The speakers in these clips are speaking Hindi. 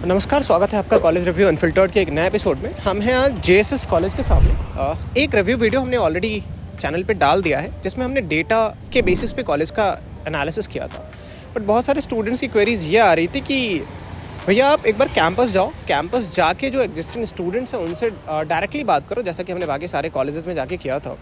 नमस्कार, स्वागत है आपका कॉलेज रिव्यू अनफिल्टर्ड के एक नए एपिसोड में। हम हैं आज जेएसएस कॉलेज के सामने। एक रिव्यू वीडियो हमने ऑलरेडी चैनल पे डाल दिया है जिसमें हमने डेटा के बेसिस पे कॉलेज का एनालिसिस किया था। बट बहुत सारे स्टूडेंट्स की क्वेरीज ये आ रही थी कि भैया आप एक बार कैंपस जाओ, कैंपस जाके जो एग्जिस्टिंग स्टूडेंट्स हैं उनसे डायरेक्टली बात करो, जैसा कि हमने बाकी सारे कॉलेजेस में जाके किया था।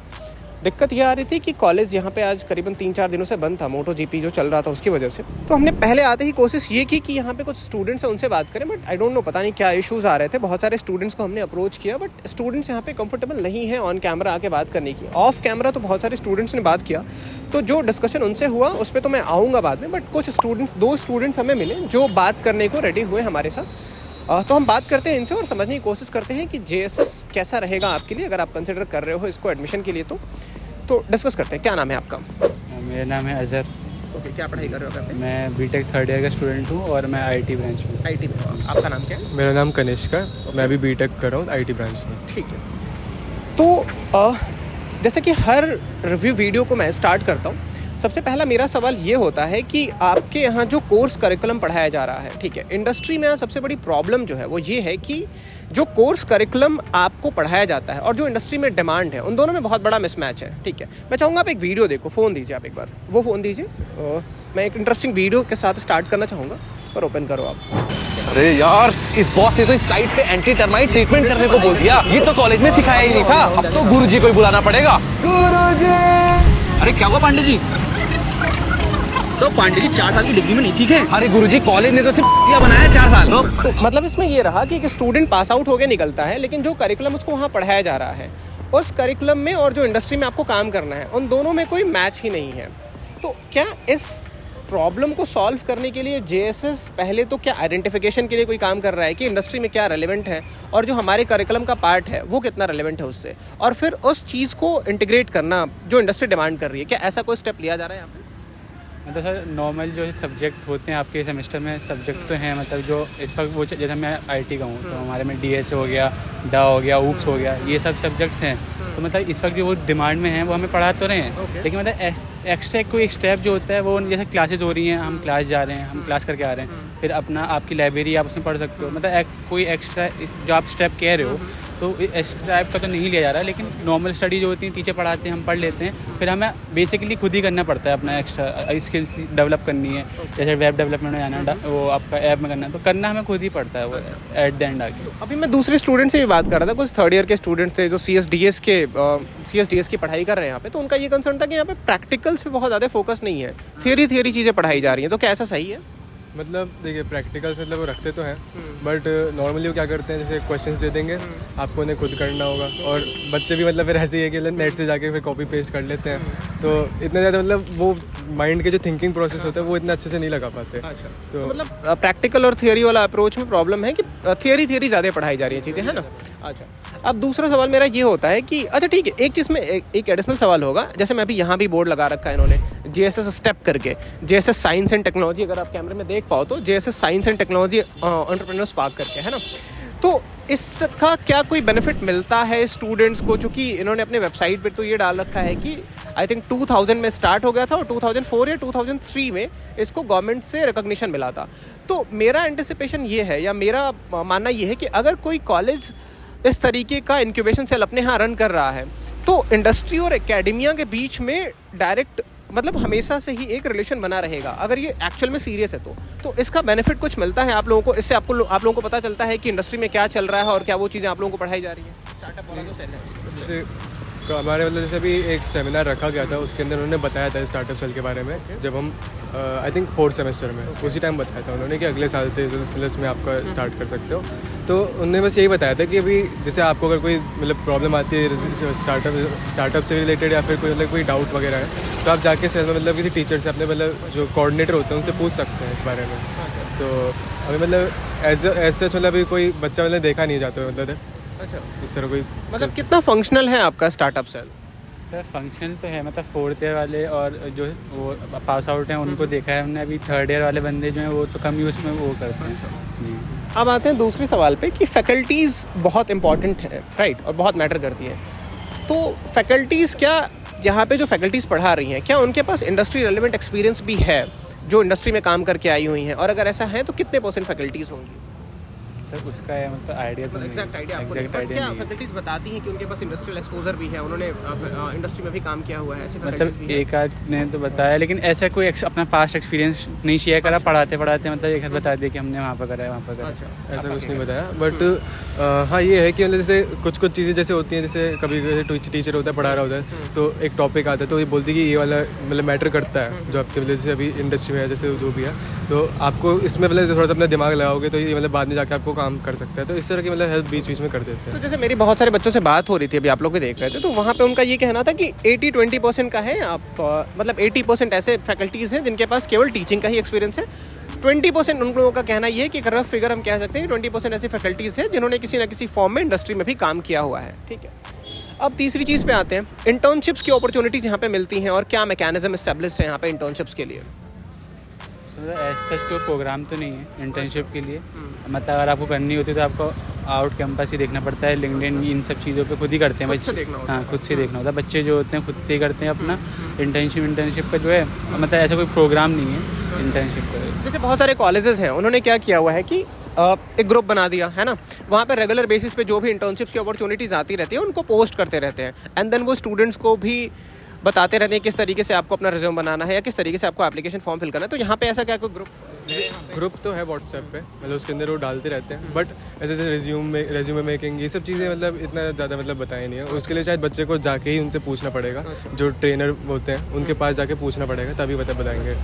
दिक्कत ये आ रही थी कि कॉलेज यहाँ पे आज करीबन 3-4 दिनों से बंद था, मोटो जीपी जो चल रहा था उसकी वजह से। तो हमने पहले आते ही कोशिश ये की कि यहाँ पे कुछ स्टूडेंट्स हैं उनसे बात करें, बट आई डोंट नो पता नहीं क्या इश्यूज़ आ रहे थे। बहुत सारे स्टूडेंट्स को हमने अप्रोच किया, बट स्टूडेंट्स यहाँ पे कंफर्टेबल नहीं है ऑन कैमरा आके बात करने की। ऑफ कैमरा तो बहुत सारे स्टूडेंट्स ने बात किया, तो जो डिस्कशन उनसे हुआ उस पर तो मैं आऊँगा बाद में। बट कुछ स्टूडेंट्स, 2 स्टूडेंट्स हमें मिले जो बात करने को रेडी हुए हमारे साथ। तो हम बात करते हैं इनसे और समझने की कोशिश करते हैं कि जेएसएस कैसा रहेगा आपके लिए, अगर आप कंसिडर कर रहे हो इसको एडमिशन के लिए। तो डिस्कस करते हैं। क्या नाम है आपका? मेरा नाम है अजहर। ओके, क्या पढ़ाई कर रहे हो? मैं बीटेक 3rd ईयर का स्टूडेंट हूँ और मैं आईटी ब्रांच में। आईटी में। आपका नाम क्या है? मेरा नाम कनिष्क है। मैं भी बीटेक कर रहा हूँ आईटी ब्रांच में। ठीक है। तो जैसे कि हर रिव्यू वीडियो को मैं स्टार्ट करता हूँ, सबसे पहला मेरा सवाल ये होता है कि आपके यहाँ जो कोर्स करिकुलम पढ़ाया जा रहा है, ठीक है, इंडस्ट्री में सबसे बड़ी प्रॉब्लम जो है वो ये है कि जो कोर्स करिकुलम आपको पढ़ाया जाता है और जो इंडस्ट्री में डिमांड है, उन दोनों में बहुत बड़ा मिसमैच है। ठीक है, मैं चाहूँगा आप एक वीडियो देखो। फ़ोन दीजिए आप एक बार, वो फ़ोन दीजिए। मैं एक इंटरेस्टिंग वीडियो के साथ स्टार्ट करना चाहूँगा, और ओपन करो आप। अरे यार, इस बॉस ने तो इस साइट पे एंटी टर्माइट ट्रीटमेंट करने को बोल दिया। ये तो कॉलेज में सिखाया ही नहीं था। अब तो गुरुजी को ही बुलाना पड़ेगा। गुरुजी! अरे क्या हुआ पांडे जी? तो पांडे जी 4 साल की डिग्री में नहीं सीखे? अरे गुरुजी, कॉलेज ने तो सिर्फ बनाया 4 साल। तो मतलब इसमें ये रहा कि एक स्टूडेंट पास आउट होकर निकलता है, लेकिन जो करिकुलम उसको वहाँ पढ़ाया जा रहा है, उस करिकुलम में और जो इंडस्ट्री में आपको काम करना है, उन दोनों में कोई मैच ही नहीं है। तो क्या इस प्रॉब्लम को सॉल्व करने के लिए जेएसएस पहले तो क्या आइडेंटिफिकेशन के लिए कोई काम कर रहा है कि इंडस्ट्री में क्या रेलेवेंट है और जो हमारे करिकुलम का पार्ट है वो कितना रेलेवेंट है उससे, और फिर उस चीज़ को इंटीग्रेट करना जो इंडस्ट्री डिमांड कर रही है, क्या ऐसा कोई स्टेप लिया जा रहा है यहाँ पे? मतलब सर, नॉर्मल जो सब्जेक्ट होते हैं आपके सेमेस्टर में, सब्जेक्ट तो हैं, मतलब जो इस वक्त वो, जैसे मैं आईटी का हूँ तो हमारे में डीएस हो गया, डा हो गया, ऊप्स हो गया, ये सब सब्जेक्ट्स हैं। तो मतलब इस वक्त जो वो डिमांड में हैं वो हमें पढ़ा तो रहे हैं, लेकिन मतलब एक्स्ट्रा कोई स्टेप जो होता है वो, जैसे क्लासेस हो रही हैं, हम क्लास जा रहे हैं, हम क्लास करके आ रहे हैं, फिर अपना आपकी लाइब्रेरी आप उसमें पढ़ सकते हो। मतलब कोई एक्स्ट्रा जो आप स्टेप कह रहे हो तो इस टाइप का तो नहीं लिया जा रहा है, लेकिन नॉर्मल स्टडी जो होती है टीचर पढ़ाते हैं, हम पढ़ लेते हैं, फिर हमें बेसिकली खुद ही करना पड़ता है। अपना एक्स्ट्रा स्किल्स डेवलप करनी है, जैसे वेब डेवलपमेंट में जाना है, वो आपका ऐप में करना है, तो करना हमें खुद ही पड़ता है वो एट द एंड आगे। अभी मैं दूसरे स्टूडेंट से भी बात कर रहा था, कुछ 3rd ईयर के स्टूडेंट्स थे जो CSDS की पढ़ाई कर रहे हैं यहाँ पे। तो उनका ये कंसर्न था कि यहाँ पे प्रैक्टिकल्स पे बहुत ज़्यादा फोकस नहीं है, थियरी चीज़ें पढ़ाई जा रही हैं। तो क्या ऐसा सही है? मतलब देखिए, प्रैक्टिकल्स मतलब वो रखते तो हैं, बट नॉर्मली वो क्या करते हैं, जैसे क्वेश्चंस दे देंगे, आपको उन्हें खुद करना होगा। और बच्चे भी मतलब फिर ऐसे ही है कि नेट से जाके फिर कॉपी पेस्ट कर लेते हैं, तो इतना ज़्यादा मतलब वो माइंड के जो थिंकिंग प्रोसेस होता है वो इतना अच्छे से नहीं लगा पाते। अच्छा, तो मतलब प्रैक्टिकल और थियरी वाला अप्रोच में प्रॉब्लम है कि थियरी ज़्यादा पढ़ाई जा रही है चीज़ें, है ना? अच्छा, अब दूसरा सवाल मेरा ये होता है कि अच्छा ठीक है, एक चीज़ में एक एडिशनल सवाल होगा। जैसे मैं अभी यहाँ भी बोर्ड लगा रखा है इन्होंने, जेएसएस स्टेप करके, जेएसएस साइंस एंड टेक्नोलॉजी, अगर आप कैमरे में देख पाओ तो JSS science and technology entrepreneurs park करके, है ना? तो इसका क्या कोई बेनिफिट मिलता है स्टूडेंट्स को? चूँकि इन्होंने अपने वेबसाइट पर तो ये डाल रखा है कि आई थिंक 2000 में स्टार्ट हो गया था और 2004 या 2003 में इसको गवर्नमेंट से रिकॉग्निशन मिला था। तो मेरा एंटिसिपेशन ये है, या मेरा मानना ये है कि अगर कोई कॉलेज इस तरीके का इंक्यूबेशन सेल अपने यहाँ रन कर रहा है, तो इंडस्ट्री और एकेडमिया के बीच में डायरेक्ट मतलब हमेशा से ही एक रिलेशन बना रहेगा, अगर ये एक्चुअल में सीरियस है तो इसका बेनिफिट कुछ मिलता है आप लोगों को? इससे आप लोगों को पता चलता है कि इंडस्ट्री में क्या चल रहा है और क्या वो चीज़ें आप लोगों को पढ़ाई जा रही है? स्टार्टअप वाला जो सेल है, जैसे हमारे मतलब जैसे अभी एक सेमिनार रखा गया था, उसके अंदर उन्होंने बताया था स्टार्टअप सेल के बारे में। जब हम आई थिंक 4th सेमेस्टर में, उसी टाइम बताया था उन्होंने कि अगले साल से सिलेबस में आपका स्टार्ट कर सकते हो। तो उन्होंने बस यही बताया था कि अभी जैसे आपको अगर कोई मतलब प्रॉब्लम आती है स्टार्टअप से रिलेटेड, या फिर कोई डाउट वगैरह है, तो आप जाके सेल में मतलब किसी टीचर से, अपने मतलब जो कोऑर्डिनेटर होते हैं उनसे पूछ सकते हैं इस बारे में। तो अभी मतलब एज सच मतलब अभी कोई बच्चा मतलब देखा नहीं जाता मतलब। अच्छा, इस तरह कोई मतलब कितना फंक्शनल है आपका स्टार्टअप सेल? सर फंक्शनल तो है, मतलब 4th ईयर वाले और जो वो पास आउट हैं उनको देखा है हमने। अभी 3rd ईयर वाले बंदे जो हैं वो तो कम यूज़ में वो करते हैं जी। अब आते हैं दूसरे सवाल पे कि फैकल्टीज़ बहुत इंपॉर्टेंट है, राइट, और बहुत मैटर करती है। तो फैकल्टीज़, क्या यहाँ पे जो फैकल्टीज़ पढ़ा रही हैं, क्या उनके पास इंडस्ट्री रेलेवेंट एक्सपीरियंस भी है जो इंडस्ट्री में काम करके आई हुई हैं? और अगर ऐसा है तो कितने % फैकल्टीज़ होंगी? सर उसका है मतलब आइडिया तो नहीं, एग्जैक्ट आइडिया आपको एग्जैक्ट नहीं, आइडिया क्या नहीं है। फैकल्टीज बताती हैं कि उनके पास इंडस्ट्रियल एक्सपोजर भी है, उन्होंने इंडस्ट्री में भी काम किया हुआ है, ऐसे फैकल्टीज मतलब भी हैं? एक आध ने तो बताया, लेकिन ऐसा कोई अपना पास्ट एक्सपीरियंस नहीं शेयर करा। पढ़ाते पढ़ाते मतलब एक हाथ बता दिया कि हमने वहाँ पर करा है, वहाँ पर करा है। अच्छा, ऐसा कुछ नहीं बताया, बट हाँ ये है कि मतलब जैसे कुछ कुछ चीज़ें जैसे होती हैं, जैसे कभी टीचर होता है पढ़ा रहा होता है तो एक टॉपिक आता है तो ये बोलती है कि ये वाला मतलब मैटर करता है जो आपके वजह से अभी इंडस्ट्री में है, जैसे जो भी है, तो आपको इसमें मतलब थोड़ा सा अपना दिमाग लगाओगे तो ये मतलब बाद में जाके आपको काम कर सकता है। तो इस तरह की मतलब हेल्प बीच बीच में कर देते हैं। तो जैसे मेरी बहुत सारे बच्चों से बात हो रही थी, अभी आप लोग भी देख रहे थे, तो वहाँ पे उनका ये कहना था कि 80-20% का है, आप मतलब 80% ऐसे फैकल्टीज़ हैं जिनके पास केवल टीचिंग का ही एक्सपीरियंस है, 20% उन लोगों का कहना ये है कि रफ फिगर हम कह सकते हैं कि 20% ऐसी फैकल्टीज़ हैं जिन्होंने किसी न किसी फॉर्म में इंडस्ट्री में भी काम किया हुआ है। ठीक है, अब तीसरी चीज़ पे आते हैं, इंटर्नशिप्स की अपॉर्चुनिटीज़ यहाँ पे मिलती हैं और क्या मैकेनिज्म इस्टेब्लिश्ड है यहाँ पे इंटर्नशिप्स के लिए? सच कोई प्रोग्राम तो नहीं है इंटर्नशिप के लिए। मतलब अगर आपको करनी होती है तो आपको आउट कैंपस ही देखना पड़ता है, लिंक्डइन इन सब चीज़ों पे खुद ही करते हैं खुद से बच्चे। देखना होता हाँ, खुद से देखना होता है, बच्चे जो होते हैं खुद से ही करते हैं अपना इंटर्नशिप का जो है, मतलब ऐसा कोई प्रोग्राम नहीं है इंटर्नशिप का। जैसे बहुत सारे कॉलेजेस हैं, उन्होंने क्या किया हुआ है कि एक ग्रुप बना दिया है ना, वहाँ पे रेगुलर बेसिस पे जो भी इंटर्नशिप्स की अपॉर्चुनिटीज़ आती रहती है उनको पोस्ट करते रहते हैं, एंड देन वो स्टूडेंट्स को भी बताते रहते हैं किस तरीके से आपको अपना रिज्यूम बनाना है या किस तरीके से आपको एप्लीकेशन फॉर्म फिल करना है। तो यहाँ पे ऐसा क्या कोई ग्रुप तो है व्हाट्सएप पे, मतलब उसके अंदर वो डालते रहते हैं, बट ऐसे जैसे रेज्यूमे मेकिंग ये सब चीज़ें मतलब इतना ज़्यादा मतलब बताया नहीं है। उसके लिए शायद बच्चे को जाके ही उनसे पूछना पड़ेगा, जो ट्रेनर होते हैं उनके पास जाके पूछना पड़ेगा, तभी बताएंगे।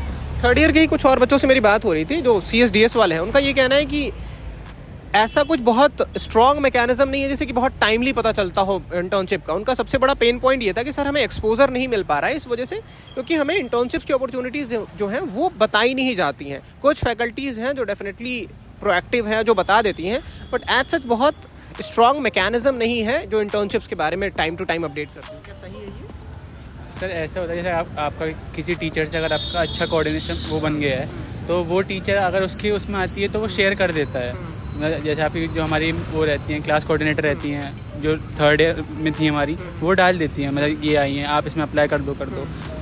थर्ड ईयर के ही कुछ और बच्चों से मेरी बात हो रही थी जो CSDS वाले हैं, उनका ये कहना है कि ऐसा कुछ बहुत स्ट्रॉन्ग मैकेनिज्म नहीं है जैसे कि बहुत टाइमली पता चलता हो इंटर्नशिप का। उनका सबसे बड़ा पेन पॉइंट ये था कि सर हमें एक्सपोजर नहीं मिल पा रहा है इस वजह से, क्योंकि हमें इंटर्नशिप्स की अपॉर्चुनिटीज़ जो हैं वो बताई नहीं जाती हैं। कुछ फैकल्टीज़ हैं जो डेफिनेटली प्रोएक्टिव हैं, जो बता देती हैं, बट एज सच बहुत स्ट्रॉन्ग मैकेनिज्म नहीं है जो इंटर्नशिप्स के बारे में टाइम टू टाइम अपडेट करती है। क्या सही है ये? सर ऐसा होता है जैसे आपका किसी टीचर से अगर आपका अच्छा कोऑर्डिनेशन वो बन गया है तो वो टीचर अगर उसकी उसमें आती है तो वो शेयर कर देता है। जैसे आपकी जो हमारी वो रहती हैं क्लास कोऑर्डिनेटर रहती हैं जो थर्ड ईयर में थी हमारी, वो डाल देती हैं मतलब ये आई हैं आप इसमें अप्लाई कर दो।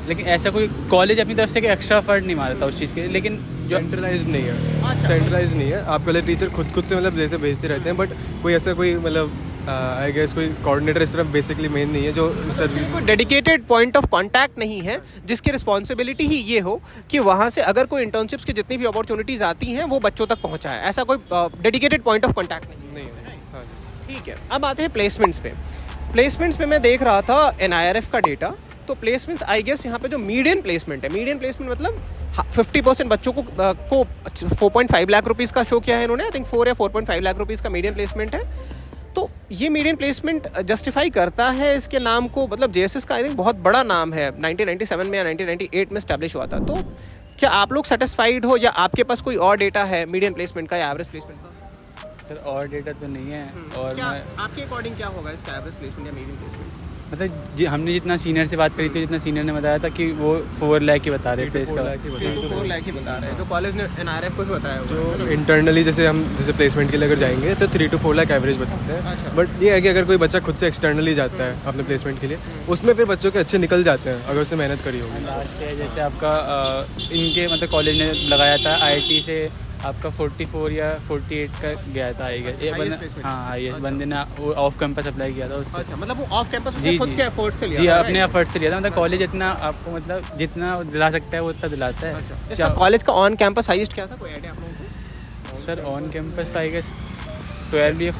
लेकिन ऐसा कोई कॉलेज अपनी तरफ से एक्स्ट्रा एफर्ट नहीं मारता उस चीज़ के लिए। लेकिन जो सेंट्रलाइज नहीं है, सेंट्रलाइज नहीं है, आपके लिए टीचर खुद से मतलब जैसे भेजते रहते हैं, बट कोई ऐसा कोई मतलब आई गेस कोई कोऑर्डिनेटर इस तरफ बेसिकली मेन नहीं है जो सर्विस कोई डेडिकेटेड पॉइंट ऑफ कांटेक्ट नहीं है जिसकी रिस्पॉन्सिबिलिटी ही ये हो कि वहाँ से अगर कोई इंटर्नशिप्स की जितनी भी अपॉर्चुनिटीज़ आती हैं वो बच्चों तक पहुँचाए। ऐसा कोई डेडिकेटेड पॉइंट ऑफ कांटेक्ट नहीं है। हाँ। ठीक है, अब आते हैं प्लेसमेंट्स पे। प्लेसमेंट्स पे मैं देख रहा था NIRF का डेटा, तो प्लेसमेंट्स आई गेस यहाँ पे जो मीडियन प्लेसमेंट है, मीडियन प्लेसमेंट मतलब 50% बच्चों को 4.5 लाख रुपीज़ का शो किया है इन्होंने। आई थिंक 4 या 4.5 लाख रुपीज़ का मीडियन प्लेसमेंट है। तो ये मीडियन प्लेसमेंट जस्टिफाई करता है इसके नाम को, मतलब JSS का आई थिंक बहुत बड़ा नाम है, 1997 में या 1998 में स्टैब्लिश हुआ था। तो क्या आप लोग सेटिस्फाइड हो या आपके पास कोई और डेटा है मीडियन प्लेसमेंट का या एवरेज प्लेसमेंट का? सर और डेटा तो नहीं है। और क्या मैं आपके अकॉर्डिंग क्या होगा इसका एवरेज प्लेसमेंट या मीडियन प्लेसमेंट? मतलब हमने जितना सीनियर से बात करी थी, जितना सीनियर ने बताया था कि वो 4 लाख ही बता रहे थे इसका। 4 लाख ही बता रहे हैं, जो कॉलेज ने NIRF को भी बताया हुआ है। जो इंटरनली जैसे हम जैसे प्लेसमेंट के लिए अगर जाएंगे तो 3 to 4 लाख एवरेज बताते हैं। अच्छा। बट ये है कि अगर कोई बच्चा खुद से एक्सटर्नली जाता है अपने प्लेसमेंट के लिए, उसमें फिर बच्चों के अच्छे निकल जाते हैं अगर उसने मेहनत करी होगी। लास्ट है जैसे आपका इनके मतलब कॉलेज ने लगाया था IIT से आपका 44 या 48 का गया था आई गेस। placement। हाँ ये बंदे ने वो ऑफ कैंपस अप्लाई किया था उससे। अच्छा, मतलब वो ऑफ कैंपस जी खुद जी के एफर्ट से लिया जी था, अपने right? एफर्ट से लिया था। मतलब कॉलेज इतना आपको मतलब जितना दिला सकता है वो उतना दिलाता है। इसका कॉलेज का ऑन कैंपस हाईएस्ट क्या था, कोई आइडिया आप लोगों को? Sir on campus I guess 12 या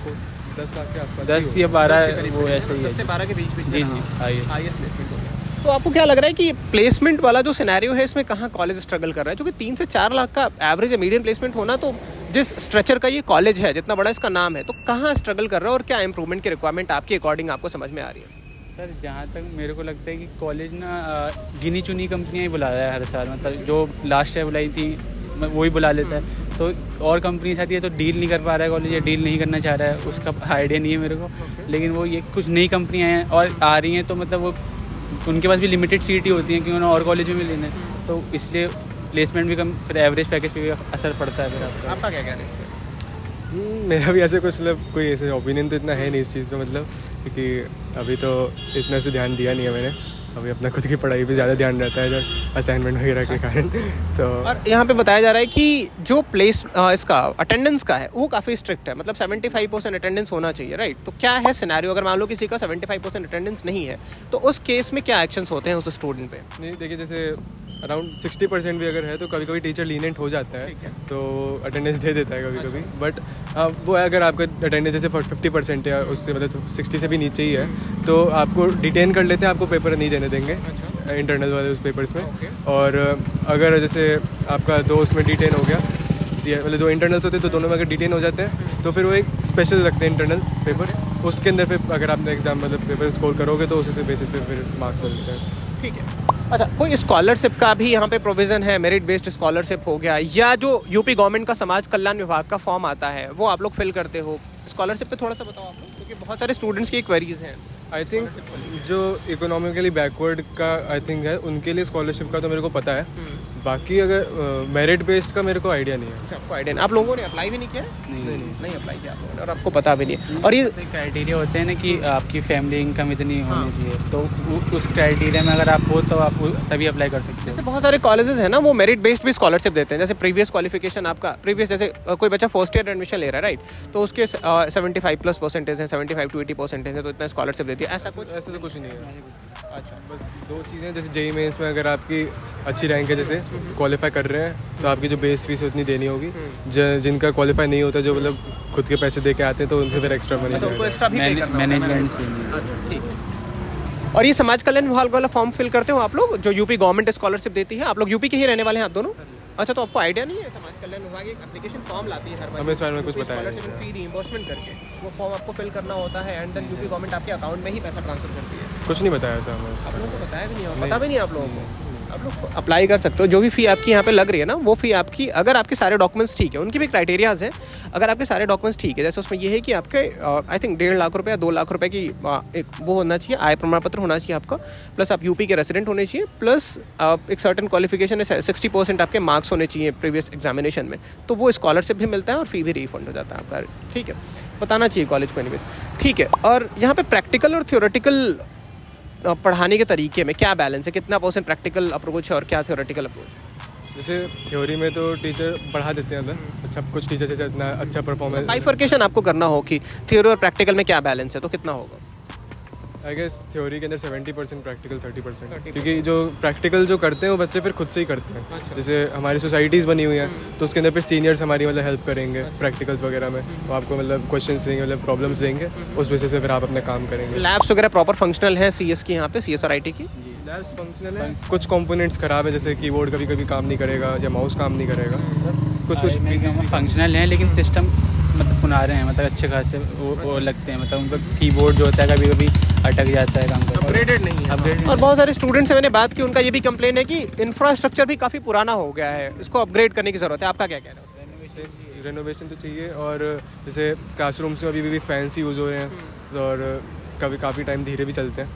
10 लाख के आसपास 10 या 12 वो ऐसे ही 10 से है। 12 के बीच में जी जी हाईएस्ट प्लेसमेंट हो गया। तो आपको क्या लग रहा है कि प्लेसमेंट वाला जो सिनेरियो है इसमें कहाँ कॉलेज स्ट्रगल कर रहा है? क्योंकि 3 से 4 लाख का एवरेज या मीडियम प्लेसमेंट होना, तो जिस स्ट्रक्चर का ये कॉलेज है, जितना बड़ा इसका नाम है, तो कहाँ स्ट्रगल कर रहा है और क्या इंप्रूवमेंट की रिक्वायरमेंट आपके अकॉर्डिंग आपको समझ में आ रही है? सर जहाँ तक मेरे को लगता है कि कॉलेज ना गिनी चुनी कंपनियाँ ही बुला रहा है हर साल। मतलब जो लास्ट टाइम बुलाई थी वो ही बुला लेता है। तो और कंपनी आती है तो डील नहीं कर पा रहा है कॉलेज, या डील नहीं करना चाह रहा है, उसका आइडिया नहीं है मेरे को। लेकिन वो ये कुछ नई कंपनियाँ हैं और आ रही हैं, तो मतलब वो उनके पास भी लिमिटेड सीट ही होती हैं कि उन्हें और कॉलेज में भी लेना है, तो इसलिए प्लेसमेंट भी कम, फिर एवरेज पैकेज पे भी असर पड़ता है। फिर आपका क्या कहना है इस पर? मेरा भी ऐसे कुछ मतलब कोई ऐसे ओपिनियन तो इतना है नहीं इस चीज़ पे, मतलब क्योंकि अभी तो इतना से ध्यान दिया नहीं है मैंने। अभी अपना खुद की पढ़ाई पे ज़्यादा ध्यान रहता है जब असाइनमेंट वगैरह के कारण। तो और यहाँ पे बताया जा रहा है कि जो प्लेस इसका अटेंडेंस का है वो काफ़ी स्ट्रिक्ट है, मतलब 75% अटेंडेंस होना चाहिए, राइट? तो क्या है सिनेरियो अगर मान लो किसी का 75% अटेंडेंस नहीं है तो उस केस में क्या एक्शंस होते हैं उस स्टूडेंट पे? नहीं देखिए, जैसे अराउंड 60% भी अगर है तो कभी कभी टीचर लीनेंट हो जाता है तो अटेंडेंस दे देता है कभी कभी। बट वो है अगर आपका अटेंडेंस जैसे 50% या उससे मतलब 60 से भी नीचे ही है तो आपको डिटेन कर लेते हैं, आपको पेपर नहीं देने देंगे इंटरनल वाले उस पेपर्स में। और अगर जैसे आपका 2 उसमें डिटेन हो गया, मतलब 2 इंटरनल्स होते हैं तो दोनों में अगर डिटेन हो जाते हैं तो फिर वो एक स्पेशल रखते हैं इंटरनल पेपर, उसके अंदर फिर अगर आपने एग्जाम मतलब पेपर स्कोर करोगे तो उसी बेसिस पे फिर मार्क्स मिलते हैं। ठीक है। अच्छा, कोई स्कॉलरशिप का भी यहाँ पे प्रोविज़न है? मेरिट बेस्ड स्कॉलरशिप हो गया, या जो यूपी गवर्नमेंट का समाज कल्याण विभाग का फॉर्म आता है वो आप लोग फिल करते हो? स्कॉलरशिप पे थोड़ा सा बताओ आप लोग, क्योंकि बहुत सारे स्टूडेंट्स की क्वेरीज हैं। आई थिंक जो इकोनॉमिकली बैकवर्ड का आई थिंक है उनके लिए स्कॉलरशिप का तो मेरे को पता है, बाकी अगर मेरिट बेस्ड का मेरे को आइडिया नहीं है। आपको आइडिया नहीं? आप लोगों ने अप्लाई भी नहीं किया? नहीं अप्लाई किया आप लोगों ने और आपको पता भी नहीं है। और ये क्राइटेरिया होते हैं ना कि आपकी फैमिली इनकम इतनी होनी चाहिए, तो उस क्राइटेरिया में अगर आप हो तो आप तभी अप्लाई कर सकते जैसे बहुत सारे कॉलेजेस हैं ना वो मेरिट बेस्ड भी स्कॉलरशिप देते हैं, जैसे प्रीवियस क्वालिफिकेशन आपका प्रीवियस, जैसे कोई बच्चा फर्स्ट ईयर एडमिशन ले रहा है, राइट? तो उसके 75+ % है, 75 to 80% है, तो इतना स्कॉलरशिप देती है। ऐसा ऐसा तो कुछ नहीं है। अच्छा, बस 2 चीज़ें, जैसे जेईई मेंस में अगर आपकी अच्छी रैंक है, जैसे क्वालिफाई कर रहे हैं तो आपकी जो बेस फीस है उतनी देनी होगी। जिनका क्वालिफाई नहीं होता, जो मतलब खुद के पैसे दे के आते हैं, तो उनसे फिर एक्स्ट्रा मनी उनको एक्स्ट्रा भी पे करना मैनेजमेंट से। अच्छा, ठीक है। और ये समाज कल्याण विभाग वाला फॉर्म फिल करते हो आप लोग, जो यूपी गवर्नमेंट स्कॉलरशिप देती है? आप लोग यूपी के ही रहने वाले हैं आप दोनों? अच्छा, तो आपको आइडिया नहीं है? समाज कल्याण विभाग एक एप्लीकेशन फॉर्म लाती है हर बार, हमें इस बारे में कुछ बताया नहीं। स्कॉलरशिप फी रीइंबर्समेंट करके वो फॉर्म आपको फिल करना होता है एंड देन यूपी गवर्नमेंट आपके अकाउंट में ही पैसा ट्रांसफर करती है। कुछ नहीं बताया ऐसा हमें। आप लोगों को बताया भी नहीं होगा? पता भी नहीं आप लोगों को? आप लोग अप्लाई कर सकते हो, जो भी फ़ी आपकी यहाँ पे लग रही है ना वो फ़ी आपकी, अगर आपके सारे डॉक्यूमेंट्स ठीक है, उनकी भी क्राइटेरियाज़ हैं। अगर आपके सारे डॉक्यूमेंट्स ठीक है, जैसे उसमें ये है कि आपके आई थिंक 1.5 लाख रुपये या 2 लाख रुपये की एक वो होना चाहिए, आय प्रमाण पत्र होना चाहिए आपका, प्लस आप यूपी के रेसिडेंट होने चाहिए, प्लस एक सर्टेन क्वालिफिकेशन है, 60% आपके मार्क्स होने चाहिए प्रीवियस एग्जामिनेशन में, तो वो स्कॉलरशिप भी मिलता है और फ़ी भी रिफंड हो जाता है आपका। ठीक है, बताना चाहिए कॉलेज को एनीवे। ठीक है, और यहाँ पे प्रैक्टिकल और थियोरेटिकल पढ़ाने के तरीके में क्या बैलेंस है? कितना % प्रैक्टिकल अप्रोच है और क्या थियोरेटिकल अप्रोच है? जैसे थ्योरी में तो टीचर पढ़ा देते हैं अंदर, अच्छा कुछ टीचर जैसे इतना अच्छा परफॉर्मेंस, बाइफर्केशन आपको करना हो कि थ्योरी और प्रैक्टिकल में क्या बैलेंस है, तो कितना होगा? आई गेस थ्योरी के अंदर 70%, प्रैक्टिकल 30%, क्योंकि जो प्रैक्टिकल जो करते हैं वो बच्चे फिर खुद से ही करते हैं। अच्छा। जैसे हमारी सोसाइटीज़ बनी हुई हैं तो उसके अंदर फिर सीनियर्स हमारी मतलब हेल्प करेंगे प्रैक्टिकल्स वगैरह में, वो आपको मतलब क्वेश्चंस देंगे, मतलब प्रॉब्लम्स देंगे, उस बेसिस पे फिर आप अपना काम करेंगे। लैब्स वगैरह प्रॉपर फंक्शनल है CS की, यहाँ पे CS और IT की? लैब्स फंक्शनल है, कुछ कंपोनेंट्स खराब है, जैसे कीबोर्ड कभी कभी काम नहीं करेगा या माउस काम नहीं करेगा, कुछ फंक्शनल हैं लेकिन सिस्टम मतलब पुना रहे हैं, मतलब अच्छे खासे वो लगते हैं, मतलब उनका कीबोर्ड जो होता है कभी कभी अटक जाता है काम करना, अपग्रेडेड नहीं है। और बहुत सारे स्टूडेंट्स से मैंने बात की, उनका ये भी कंप्लेन है कि इंफ्रास्ट्रक्चर भी काफ़ी पुराना हो गया है, इसको अपग्रेड करने की ज़रूरत है। आपका क्या कहना है? रेनोवेशन तो चाहिए, और जैसे क्लासरूम्स में अभी भी फैंस यूज़ हो रहे हैं, और कभी काफ़ी टाइम धीरे भी चलते हैं,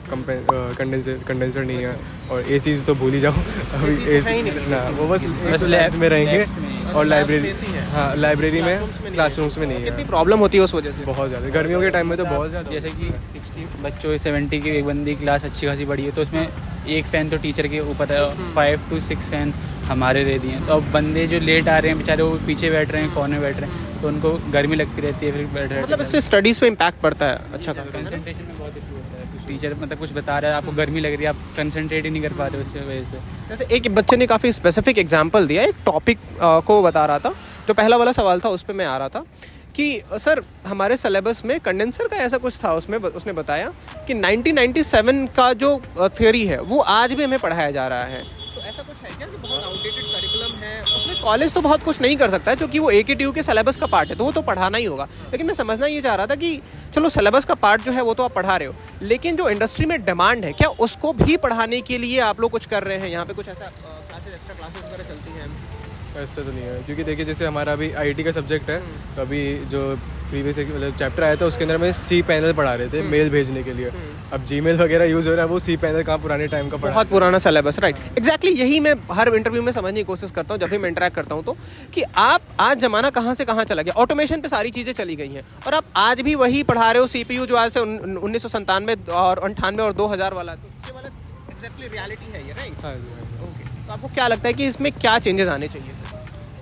कंडेंसर नहीं है, और एसीज तो भूल ही जाओ, अभी एसी ना, वो बस लैब्स में रहेंगे, और लाइब्रेरी, हाँ लाइब्रेरी में, क्लासरूम्स में नहीं है। कितनी प्रॉब्लम होती है उस वजह से? बहुत ज़्यादा, गर्मियों के टाइम में तो बहुत ज़्यादा। जैसे कि 60 बच्चों 70 की एक बंदी क्लास अच्छी खासी बड़ी है, तो उसमें एक फ़ैन तो टीचर के ऊपर है, 5 to 6 फैन हमारे दे दिए हैं, तो अब बंदे जो लेट आ रहे हैं बेचारे वो पीछे बैठ रहे हैं, कोने बैठ रहे हैं, तो उनको गर्मी लगती रहती है, फिर बैठ रहे हैं, मतलब इससे स्टडीज़ पे इम्पैक्ट पड़ता है। अच्छा, कंसंट्रेशन में बहुत इशू होता है, कुछ टीचर मतलब कुछ बता रहा है, आपको गर्मी लग रही है, आप कंसंट्रेट ही नहीं कर पा रहे उसकी वजह से। जैसे एक बच्चे ने काफ़ी स्पेसिफिक एग्जांपल दिया, एक टॉपिक को बता रहा था, जो पहला वाला सवाल था उस पर मैं आ रहा था कि सर हमारे सिलेबस में कंडेंसर का ऐसा कुछ था, उसमें उसने बताया कि 1997 का जो थ्योरी है वो आज भी हमें पढ़ाया जा रहा है। तो ऐसा कुछ है क्या कि बहुत आउटडेटेड करिकुलम है, उसमें कॉलेज तो बहुत कुछ नहीं कर सकता है क्योंकि वो AKTU के सिलेबस का पार्ट है, तो वो तो पढ़ाना ही होगा। लेकिन मैं समझना ये चाह रहा था कि चलो सिलेबस का पार्ट जो है वो तो आप पढ़ा रहे हो, लेकिन जो इंडस्ट्री में डिमांड है क्या उसको भी पढ़ाने के लिए आप लोग कुछ कर रहे हैं? यहाँ पे कुछ ऐसा क्लासेस, एक्स्ट्रा क्लासेस वगैरह चलती हैं? ऐसा तो नहीं है, क्योंकि देखिए जैसे हमारा अभी IT का सब्जेक्ट है, तो अभी जो प्रीवियस मतलब चैप्टर आया था उसके अंदर में C पैनल पढ़ा रहे थे मेल भेजने के लिए। अब Gmail वगैरह यूज़ हो रहा है, वो C पैनल कहाँ पुराने टाइम का पढ़ा, बहुत पुराना सिलेबस, राइट? एग्जैक्टली यही मैं हर इंटरव्यू में समझने की कोशिश करता हूँ जब भी मैं इंटरेक्ट करता हूँ, तो कि आप आज ज़माना कहाँ से कहाँ चला गया, ऑटोमेशन पे सारी चीज़ें चली गई हैं और आप आज भी वही पढ़ा रहे हो CPU जो आज से 1997 और 98 और 2000 वाला, तो ये वाला एग्जैक्टली रियलिटी है ये, राइट? हाँ जी, हाँ जी। ओके, तो आपको क्या लगता है कि इसमें क्या चेंजेस आने चाहिए?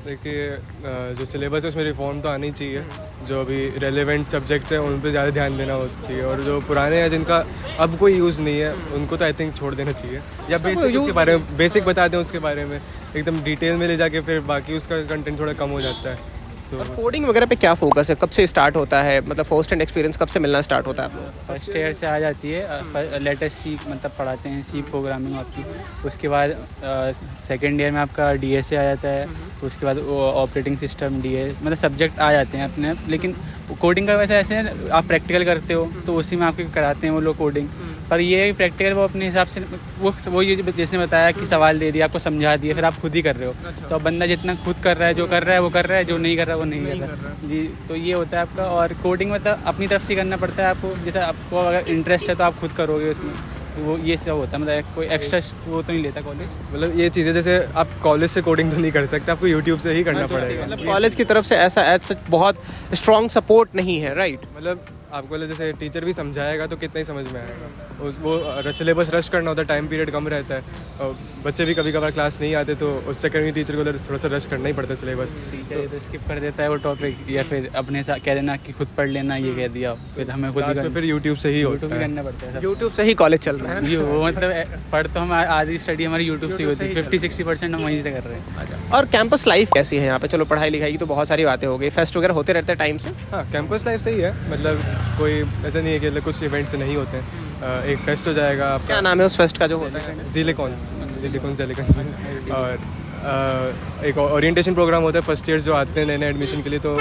देखिए जो सिलेबस है उसमें रिफॉर्म तो आनी चाहिए, जो अभी रेलेवेंट सब्जेक्ट्स हैं उन पे ज़्यादा ध्यान देना हो चाहिए, और जो पुराने हैं जिनका अब कोई यूज़ नहीं है उनको तो आई थिंक छोड़ देना चाहिए, या बेसिक उसके बारे में बेसिक बता दें उसके बारे में एकदम डिटेल में ले जाके, फिर बाकी उसका कंटेंट थोड़ा कम हो जाता है। तो और कोडिंग वगैरह पे क्या फोकस है, कब से स्टार्ट होता है, मतलब फर्स्ट हैंड एक्सपीरियंस कब से मिलना स्टार्ट होता है आप लोग? फर्स्ट ईयर से आ जाती है, लेटेस्ट सी मतलब पढ़ाते हैं, सी प्रोग्रामिंग आपकी। उसके बाद सेकेंड ईयर में आपका DSA आ जाता है, तो उसके बाद ऑपरेटिंग सिस्टम DS मतलब सब्जेक्ट आ जाते हैं अपने। लेकिन कोडिंग का वैसे ऐसे है, आप प्रैक्टिकल करते हो तो उसी में आपके कराते हैं वो लोग कोडिंग, पर ये प्रैक्टिकल वो अपने हिसाब से वो ये जिसने बताया कि सवाल दे दिया, आपको समझा दिया, फिर आप खुद ही कर रहे हो। तो अब बंदा जितना खुद कर रहा है, जो कर रहा है वो कर रहा है, जो नहीं कर रहा है वो नहीं कर रहा है जी। तो ये होता है आपका। और कोडिंग मतलब अपनी तरफ से करना पड़ता है आपको, जैसे आपको अगर इंटरेस्ट है तो आप खुद करोगे उसमें, वो ये सब होता है। मतलब कोई एक्स्ट्रा वो तो नहीं लेता कॉलेज। मतलब ये चीज़ें जैसे आप कॉलेज से कोडिंग तो नहीं कर सकते, आपको यूट्यूब से ही करना पड़ेगा। मतलब कॉलेज की तरफ से ऐसा एज सच बहुत स्ट्रॉन्ग सपोर्ट नहीं है, राइट? मतलब आपको जैसे टीचर भी समझाएगा तो कितना ही समझ में आएगा। वो सिलेबस रश करना होता है, टाइम पीरियड कम रहता है, और बच्चे भी कभी कभार क्लास नहीं आते तो उस चक्कर में टीचर को थोड़ा सा रश करना ही पड़ता है सिलेबस। टीचर तो स्किप कर देता है वो टॉपिक, या फिर अपने साथ कह देना कि खुद पढ़ लेना, ये कह दिया, फिर हमें खुद ही फिर यूट्यूब से ही होता है। करना पड़ता है। यूट्यूब से ही कॉलेज चल रहा है। ये वो मतलब पढ़ तो हम आधी स्टडी हमारी यूट्यूब से ही होती है, 50-60% हम वहीं से कर रहे हैं। और कैंपस लाइफ कैसी है यहाँ पे? चलो पढ़ाई लिखाई की तो बहुत सारी बातें हो गई, फेस्ट वगैरह होते रहते हैं टाइम से। हाँ, कैंपस लाइफ सही है, मतलब कोई ऐसा नहीं है कि कुछ इवेंट्स नहीं होते हैं। एक फेस्ट हो जाएगा आपका, क्या नाम है उस फेस्ट का जो होता है? ज़िलिकॉन। और एक ओरिएंटेशन प्रोग्राम होता है फर्स्ट ईयर्स जो आते हैं नए नए एडमिशन के लिए, तो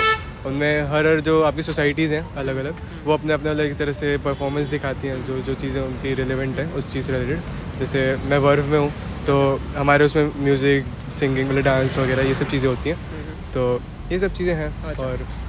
उनमें हर जो आपकी सोसाइटीज़ हैं अलग अलग, वो अपने अपने अलग तरह से परफॉर्मेंस दिखाती हैं, जो चीज़ें उनकी रिलेवेंट हैं उस चीज़ से रिलेटेड। जैसे मैं वर्व में हूँ तो हमारे उसमें म्यूज़िक, सिंगिंग, मतलब डांस वगैरह ये सब चीज़ें होती हैं, तो ये सब चीज़ें हैं।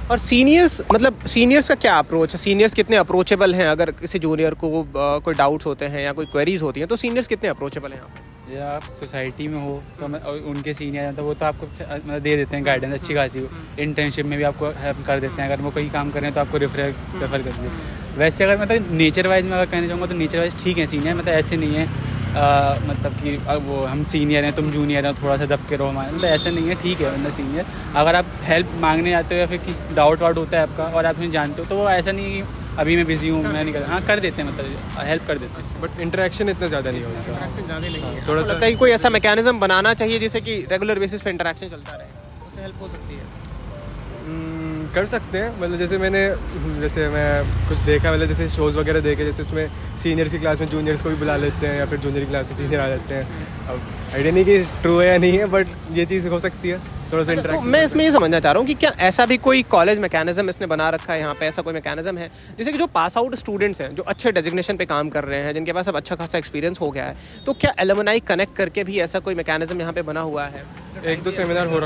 और सीनियर्स, मतलब सीनियर्स का क्या अप्रोच है? सीनियर्स कितने अप्रोचेबल हैं? अगर किसी जूनियर को कोई डाउट्स होते हैं या कोई क्वेरीज होती हैं तो सीनियर्स कितने अप्रोचेबल हैं यहाँ पे? या आप सोसाइटी में हो तो उनके सीनियर हैं तो वो तो आपको मतलब दे देते हैं गाइडेंस अच्छी खासी। इंटर्नशिप में भी आपको हेल्प कर देते हैं, अगर वो कोई काम कर रहे हैं तो आपको रेफर कर देते हैं। वैसे अगर मतलब नेचर वाइज में अगर कहना चाहूँगा तो नेचर वाइज ठीक है सीनियर, मतलब ऐसे नहीं है मतलब कि वो हम सीनियर हैं तुम जूनियर हैं थोड़ा सा दब के रहो हमारे, मतलब ऐसा नहीं है, ठीक है मतलब सीनियर। अगर आप हेल्प मांगने जाते हो या फिर किसी डाउट वाउट होता है आपका और आप जानते हो तो वो ऐसा नहीं है कि अभी मैं बिजी हूँ मैं नहीं कर, हाँ कर देते हैं, मतलब हेल्प कर देते हैं। बट इंटरेक्शन इतना ज़्यादा नहीं होता। थोड़ा लगता है कि कोई ऐसा मैकेनिज्म बनाना चाहिए जिससे कि रेगुलर बेसिस पे इंटरेक्शन चलता रहे, उससे हेल्प हो सकती है। कर सकते हैं, मतलब जैसे मैं कुछ देखा, मतलब जैसे शोज़ वगैरह देखे, जैसे उसमें सीनियर्स की क्लास में जूनियर्स को भी बुला लेते हैं या फिर जूनियर की क्लास में सीनियर आ जाते हैं। अब आइडिया नहीं कि ट्रू है या नहीं है, बट ये चीज़ हो सकती है, थोड़ा सा इंटरेक्शन। मैं इसमें ये समझना चाह रहा हूँ कि क्या ऐसा भी कोई कॉलेज मैकेनिज्म इसने बना रखा है यहाँ पे, ऐसा कोई मैकेनिज्म है जैसे कि जो पास आउट स्टूडेंट्स हैं जो अच्छे डेजिग्नेशन पे काम कर रहे हैं, जिनके पास अब अच्छा खासा एक्सपीरियंस हो गया है, तो क्या एलुमनाई कनेक्ट करके भी ऐसा कोई मैकेनिज्म यहाँ पे बना हुआ है? एक दो सेमिनार हो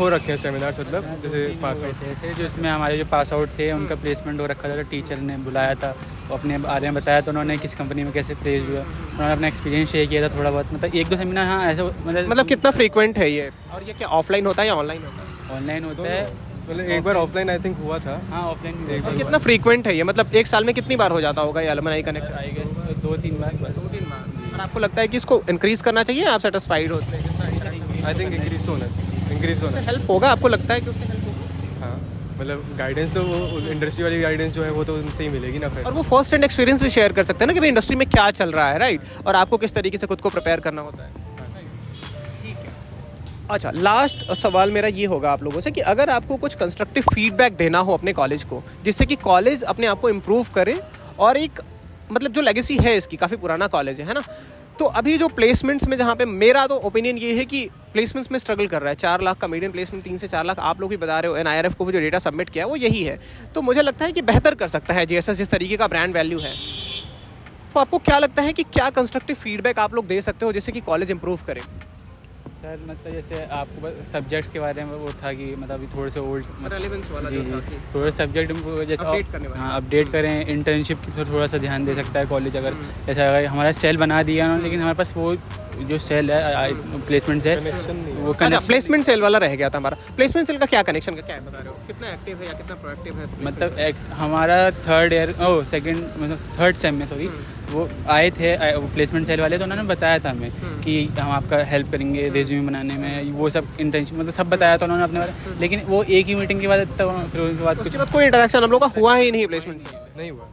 रखे हैं सेमिनार्स, मतलब जैसे पास आउट जैसे जो इसमें हमारे जो पास आउट थे उनका प्लेसमेंट हो रखा था, तो टीचर ने बुलाया था, वो अपने बारे में बताया, तो उन्होंने किस कंपनी में कैसे प्लेस हुआ, उन्होंने अपना एक्सपीरियंस शेयर किया था थोड़ा बहुत, मतलब एक दो सेमिनार। हाँ ऐसा मतलब कितना फ्रीक्वेंट है ये, और ये क्या ऑफलाइन होता है या ऑनलाइन होता है? ऑनलाइन होता है, मतलब एक बार ऑफलाइन आई थिंक हुआ था। हाँ ऑफलाइन एक और कितना फ्रीक्वेंट है ये, मतलब एक साल में कितनी बार हो जाता होगा ये एलुमनाई कनेक्ट? आई गेस 2-3 बार बस। 2-3 बार। और आपको लगता है कि इसको इंक्रीज करना चाहिए, आप सेटिस्फाइड होते हैं? आई थिंक इंक्रीज होना चाहिए, इंक्रीज होना चाहिए। हेल्प होगा, आपको लगता है कि उससे हेल्प होगा? हाँ, मतलब गाइडेंस तो वो इंडस्ट्री वाली गाइडेंस जो है वो तो उनसे ही मिलेगी ना फिर। और वो फर्स्ट हैंड एक्सपीरियंस भी शेयर कर सकते हैं ना कि भाई इंडस्ट्री में क्या चल रहा है, राइट, और आपको किस तरीके से खुद को प्रिपेयर करना होता है। अच्छा, लास्ट सवाल मेरा ये होगा आप लोगों से कि अगर आपको कुछ कंस्ट्रक्टिव फीडबैक देना हो अपने कॉलेज को, जिससे कि कॉलेज अपने आप को इम्प्रूव करे, और एक मतलब जो लेगेसी है इसकी, काफ़ी पुराना कॉलेज है ना, तो अभी जो प्लेसमेंट्स में, जहाँ पे मेरा तो ओपिनियन ये है कि प्लेसमेंट्स में स्ट्रगल कर रहा है, 4 लाख का मीडियम प्लेसमेंट, 3 से 4 लाख आप लोग भी बता रहे हो, NIRF को भी जो डेटा सबमिट किया है वो यही है, तो मुझे लगता है कि बेहतर कर सकता है JSS जिस तरीके का ब्रांड वैल्यू है। तो आपको क्या लगता है कि क्या कंस्ट्रक्टिव फीडबैक आप लोग दे सकते हो जिससे कि कॉलेज इंप्रूव करे? सर मतलब जैसे आपको सब्जेक्ट्स के बारे में वो था कि मतलब अभी थोड़े से ओल्ड रेलेवेंस वाला जी जी थोड़े सब्जेक्ट जैसे अपडेट करने वाला। हाँ अपडेट करें, इंटर्नशिप की थोड़ा सा ध्यान दे सकता है कॉलेज। अगर जैसे अगर हमारा सेल बना दिया उन्होंने, लेकिन हमारे पास वो जो सेल है प्लेसमेंट सेल वो अच्छा, प्लेसमेंट सेल वाला रह गया था हमारा। प्लेसमेंट सेल का क्या कनेक्शन का क्या है बता रहे हो, कितना एक्टिव है या कितना प्रोएक्टिव है? मतलब हमारा थर्ड सेम में सॉरी वो आए थे प्लेसमेंट सेल वाले, तो उन्होंने बताया था हमें कि हम आपका हेल्प करेंगे रेज्यूमे बनाने में, वो सब इंटेंशन मतलब सब बताया था उन्होंने अपने बारे। लेकिन वो एक ही मीटिंग के बाद फिर उसके बाद कुछ कोई इंटरेक्शन हम लोग का हुआ ही नहीं प्लेसमेंट सेल? नहीं हुआ।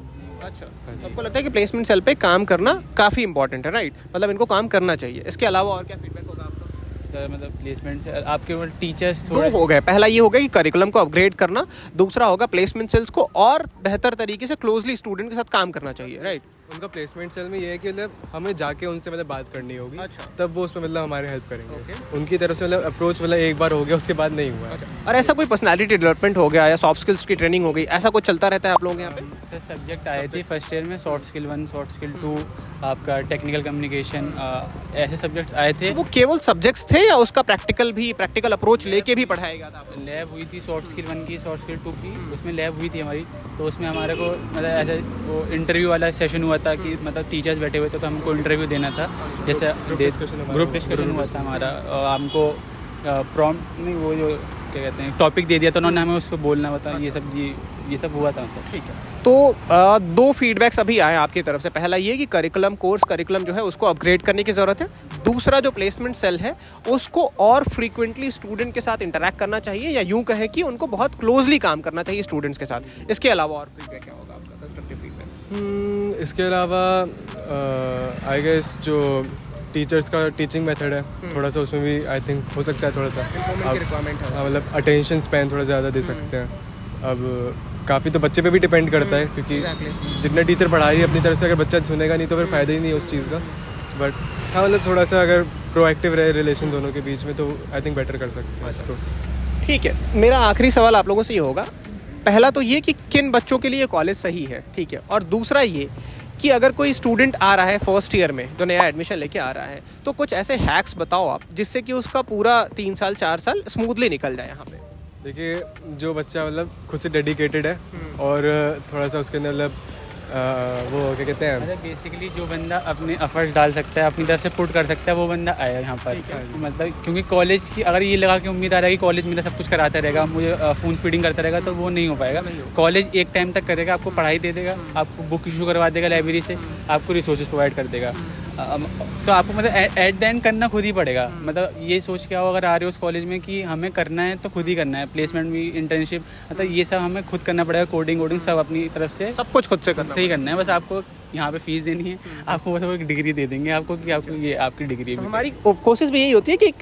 अच्छा, सबको लगता है कि प्लेसमेंट सेल पे काम करना काफ़ी इंपॉर्टेंट है, राइट? मतलब इनको काम करना चाहिए। इसके अलावा और क्या फीडबैक होगा आपका? सर मतलब प्लेसमेंट से आपके टीचर्स दो थोड़े हो गए। पहला ये होगा कि करिकुलम को अपग्रेड करना, दूसरा होगा प्लेसमेंट सेल्स को और बेहतर तरीके से क्लोजली स्टूडेंट के साथ काम करना चाहिए, राइट? उनका प्लेसमेंट सेल में ये है कि मतलब हमें जाके उनसे मतलब बात करनी होगी। अच्छा। तब वो उसमें मतलब हमारे हेल्प करेंगे। उनकी तरफ से मतलब अप्रोच मतलब एक बार हो गया, उसके बाद नहीं हुआ। और ऐसा कोई पर्सनालिटी डेवलपमेंट हो गया या सॉफ्ट स्किल्स की ट्रेनिंग हो गई, ऐसा कुछ चलता रहता है आप लोगों के यहाँ पे? सर सब्जेक्ट आए थे फर्स्ट ईयर में, सॉफ्ट स्किल 1 सॉफ्ट स्किल 2 आपका टेक्निकल कम्युनिकेशन, ऐसे सब्जेक्ट्स आए थे। वो केवल सब्जेक्ट्स थे या उसका प्रैक्टिकल अप्रोच लेके भी पढ़ाया गया था? लैब हुई थी सॉफ्ट स्किल 1 की, सॉफ्ट स्किल 2 की, उसमें लैब हुई थी हमारी। तो उसमें हमारे को मतलब ऐसे वो इंटरव्यू वाला सेशन हुआ था कि मतलब टीचर्स बैठे हुए थे तो हमको इंटरव्यू देना था। जैसे ग्रुप डिस्कशन हुआ था हमारा, और हमको प्रॉम्प्ट नहीं वो जो क्या कहते हैं टॉपिक दे दिया तो उन्होंने हमें उसको बोलना होता, ये सब हुआ था मतलब। ठीक है, तो दो फीडबैक्स अभी आए आपकी तरफ से। पहला ये कि करिकुलम जो है उसको अपग्रेड करने की ज़रूरत है। दूसरा जो प्लेसमेंट सेल है उसको और फ्रीक्वेंटली स्टूडेंट के साथ इंटरैक्ट करना चाहिए, या यूँ कहें कि उनको बहुत क्लोजली काम करना चाहिए स्टूडेंट्स के साथ। इसके अलावा और फीडबैक क्या होगा आपका, कंस्ट्रक्टिव फीडबैक? इसके अलावा आई गेस जो टीचर्स का टीचिंग मेथड है थोड़ा सा उसमें भी आई थिंक हो सकता है थोड़ा सा रिक्वायरमेंट है। हाँ, मतलब अटेंशन स्पैन थोड़ा ज़्यादा दे सकते हैं। अब काफ़ी तो बच्चे पे भी डिपेंड करता है, क्योंकि जितना टीचर पढ़ा रही है अपनी तरफ से, अगर बच्चा सुनेगा नहीं तो फिर फ़ायदा ही नहीं है उस चीज़ का। बट हाँ मतलब थोड़ा सा अगर प्रोएक्टिव रहे रिलेशन दोनों के बीच में तो आई थिंक बेटर कर सकते हैं इसको। ठीक है, मेरा आखिरी सवाल आप लोगों से ये होगा, पहला तो ये कि किन बच्चों के लिए कॉलेज सही है, ठीक है, और दूसरा ये कि अगर कोई स्टूडेंट आ रहा है फर्स्ट ईयर में जो नया एडमिशन लेके आ रहा है, तो कुछ ऐसे हैक्स बताओ आप जिससे कि उसका पूरा 3 साल 4 साल स्मूथली निकल जाए यहाँ पे। देखिए, जो बच्चा मतलब खुद से डेडिकेटेड है और थोड़ा सा उसके अंदर मतलब वो क्या कहते हैं, मतलब बेसिकली जो बंदा अपने एफर्ट्स डाल सकता है, अपनी तरफ से पुट कर सकता है, वो बंदा आया यहाँ पर। मतलब क्योंकि कॉलेज की अगर ये लगा कि उम्मीद आ रहा है कि कॉलेज मेरा सब कुछ कराता रहेगा, मुझे फोन स्पीडिंग करता रहेगा, तो वो नहीं हो पाएगा। कॉलेज एक टाइम तक करेगा, आपको पढ़ाई दे देगा, आपको बुक इशू करवा देगा लाइब्रेरी से, आपको रिसोर्सेज प्रोवाइड कर देगा। तो आपको मतलब एट द एंड करना खुद ही पड़ेगा। मतलब ये सोच के आओ अगर आ रहे हो उस कॉलेज में कि हमें करना है तो खुद ही करना है। प्लेसमेंट भी, इंटर्नशिप, मतलब ये सब हमें खुद करना पड़ेगा। कोडिंग सब अपनी तरफ से सब कुछ खुद से करना सही करना है। बस आपको यहाँ पे फीस देनी है, आपको बस एक डिग्री दे देंगे आपको कि आपको ये आपकी डिग्री। हमारी कोशिश भी यही होती है कि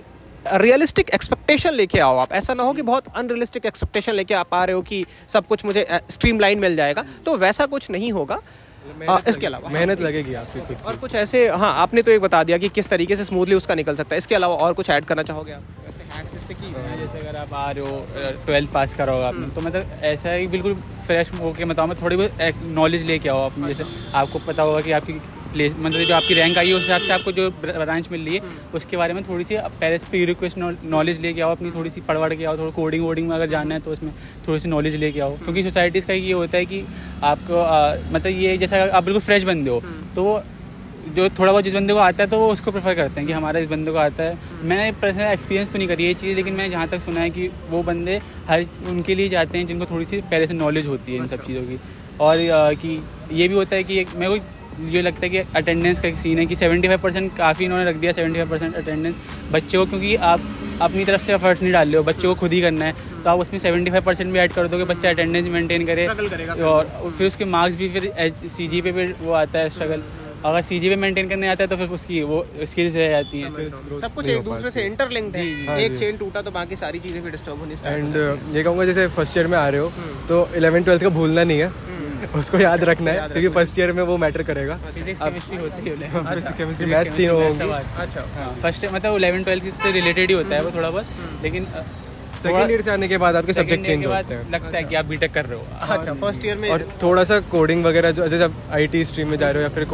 रियलिस्टिक एक्सपेक्टेशन लेके आओ आप। ऐसा ना हो कि बहुत अनरियलिस्टिक एक्सपेक्टेशन लेके आप आ रहे हो कि सब कुछ मुझे स्ट्रीमलाइन मिल जाएगा, तो वैसा कुछ नहीं होगा। इसके अलावा मेहनत लगेगी आपकी खुद की। और कुछ ऐसे, हाँ आपने तो एक बता दिया कि किस तरीके से स्मूथली उसका निकल सकता है। इसके अलावा और कुछ ऐड करना चाहोगे आप? ऐसे हैक्स जिससे कि जैसे अगर आप आ रहे हो 12th पास करा होगा आपने, तो मतलब ऐसा है कि बिल्कुल फ्रेश होकर बताओ, मैं थोड़ी बहुत नॉलेज लेके आओ अपनी। जैसे आपको पता होगा कि आपकी प्लेस मतलब जो आपकी रैंक आई है उस हिसाब से आपको जो ब्रांच मिल रही है उसके बारे में थोड़ी सी पहले से प्री रिक्वेस्ट नॉलेज लेके आओ अपनी, थोड़ी सी पढ़ के आओ। थोड़ा कोडिंग वोडिंग में अगर जानना है तो उसमें थोड़ी सी नॉलेज लेके आओ। क्योंकि सोसाइटीज़ का ये होता है कि आपको मतलब ये जैसा आप बिल्कुल फ्रेश बंदे हो तो वो जो थोड़ा बहुत जिस बंदे को आता है तो वो उसको प्रेफर करते हैं कि हमारा इस बंदे को आता है। मैंने पर्सनल एक्सपीरियंस तो नहीं करी ये चीज़, लेकिन मैंने जहाँ तक सुना है कि वो बंदे हर उनके लिए जाते हैं जिनको थोड़ी सी पहले से नॉलेज होती है इन सब चीज़ों की। और कि ये भी होता है कि मेरे को ये लगता है कि अटेंडेंस का एक सीन है कि 75% काफ़ी इन्होंने रख दिया, 75% अटेंडेंस बच्चों को, क्योंकि आप अपनी तरफ से एफर्ट्स नहीं डाल रहे हो, बच्चों को खुद ही करना है, तो आप उसमें 75% भी ऐड कर दो कि बच्चा अटेंडेंस मेंटेन करे। और फिर उसके मार्क्स भी फिर CG पे भी वो आता है स्ट्रगल। अगर CG पे मेंटेन करने आता है तो फिर उसकी वो स्किल्स रह जाती हैं। सब कुछ एक दूसरे से इंटरलिंक्ड है। एक चेन टूटा तो बाकी सारी चीज़ें फिर डिस्टर्ब होनी स्टार्ट। एंड ये कहूँगा जैसे फर्स्ट ईयर में आ रहे हो तो 11th-12th का भूलना नहीं है, उसको याद रखना है, क्योंकि फर्स्ट ईयर में वो मैटर करेगा। फिजिक्स केमिस्ट्री होती है, केमिस्ट्री मैथ्स तीनों होंगी। अच्छा, फर्स्ट मतलब 11th-12th से रिलेटेड ही होता है वो थोड़ा बहुत, लेकिन सेकंड ईयर से आने के बाद आपके सब्जेक्ट चेंज होते हैं। लगता है कि आप बीटेक कर रहे हो। अच्छा, फर्स्ट ईयर में और थोड़ा सा कोडिंग वगैरह जो जैसे आप IT स्ट्रीम में जा रहे हो या फिर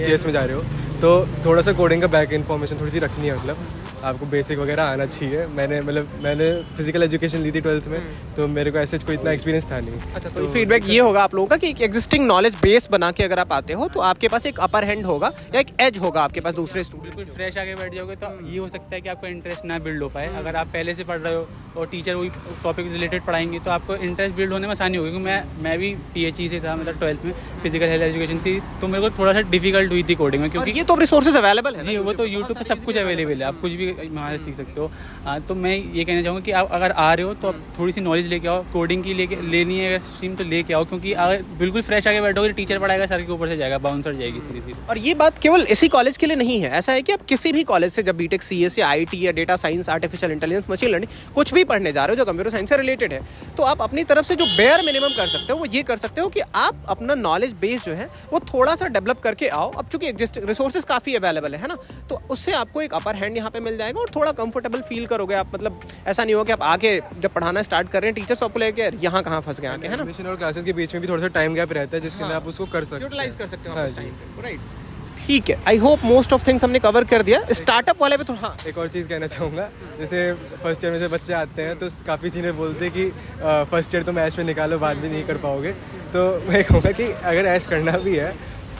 CS में जा रहे हो तो थोड़ा सा कोडिंग का बैक इन्फॉर्मेशन थोड़ी सी रखनी है। मतलब आपको बेसिक वगैरह आना चाहिए। मैंने फिजिकल एजुकेशन ली थी 12th में, तो मेरे को ऐसे कोई इतना एक्सपीरियंस था नहीं। अच्छा, तो फीडबैक ये होगा आप लोगों का कि एक एग्जिस्टिंग नॉलेज बेस बना के अगर आप आते हो तो आपके पास एक अपर हैंड होगा या एक एज होगा आपके पास दूसरे स्टूडेंट। बिल्कुल फ्रेश आगे बैठ जाओगे तो ये हो सकता है कि आपका इंटरेस्ट ना बिल्ड हो पाए। अगर आप पहले से पढ़ रहे हो और टीचर वही टॉपिक रिलेटेड पढ़ाएंगे तो आपको इंटरेस्ट बिल्ड होने में आसानी होगी। क्योंकि मैं भी PHE से था, मतलब 12th में फिजिकल हेल्थ एजुकेशन थी, तो मेरे को थोड़ा सा डिफिकल्ट हुई थी कोडिंग में, क्योंकि ये तो रिसोर्सेज अवेलेबल है। जी, वो तो यूट्यूब पे सब कुछ अवेलेबल है, आप कुछ भी वहाँ से सीख सकते हो। तो मैं ये कहना चाहूँगा कि आप अगर आ रहे हो तो आप थोड़ी सी नॉलेज लेके आओ, कोडिंग की लेनी है अगर स्ट्रीम तो लेके आओ, क्योंकि अगर बिल्कुल फ्रेश आगे बैठोगे टीचर पढ़ाएगा सर के ऊपर से जाएगा, बाउंसर जाएगी सीधी। और ये बात केवल इसी कॉलेज के लिए नहीं है, ऐसा है कि आप किसी भी कॉलेज से जब बीटेक CS या IT या data science, artificial intelligence, machine learning कुछ भी पढ़ने जा रहे हो जो कंप्यूटर साइंस से रिलेटेड है, तो आप अपनी तरफ से जो बेयर मिनिमम कर सकते हो वो ये कर सकते हो कि आप अपना नॉलेज बेस जो है वो थोड़ा सा डेवलप करके आओ। अब चूंकि एग्जिस्टिंग रिसोर्सेज काफ़ी अवेलेबल है ना, तो उससे आपको एक अपर हैंड यहाँ पे मिल जाएगा और थोड़ा कंफर्टेबल फील करोगे आप। मतलब ऐसा नहीं हो कि आप आके जब पढ़ाना स्टार्ट कर रहे हैं टीचर्स आपको लेके यहाँ कहाँ फंस गए आके, है ना। एडमिशन और क्लासेस के बीच में भी थोड़ा सा टाइम गैप रहता है जिसके लिए आप उसको कर सकते हो, यूटिलाइज कर सकते हो हाँ आप उस टाइम पे, राइट। ठीक है, I hope most of things हमने कवर कर दिया। स्टार्टअप वाले पे तो हाँ, एक और चीज़ कहना चाहूँगा, जैसे फर्स्ट ईयर में से बच्चे आते हैं तो काफ़ी चीज़ें बोलते हैं कि फर्स्ट ईयर तुम ऐश में निकालो, बाद में नहीं कर पाओगे। तो मैं कहूँगा कि अगर ऐश करना भी है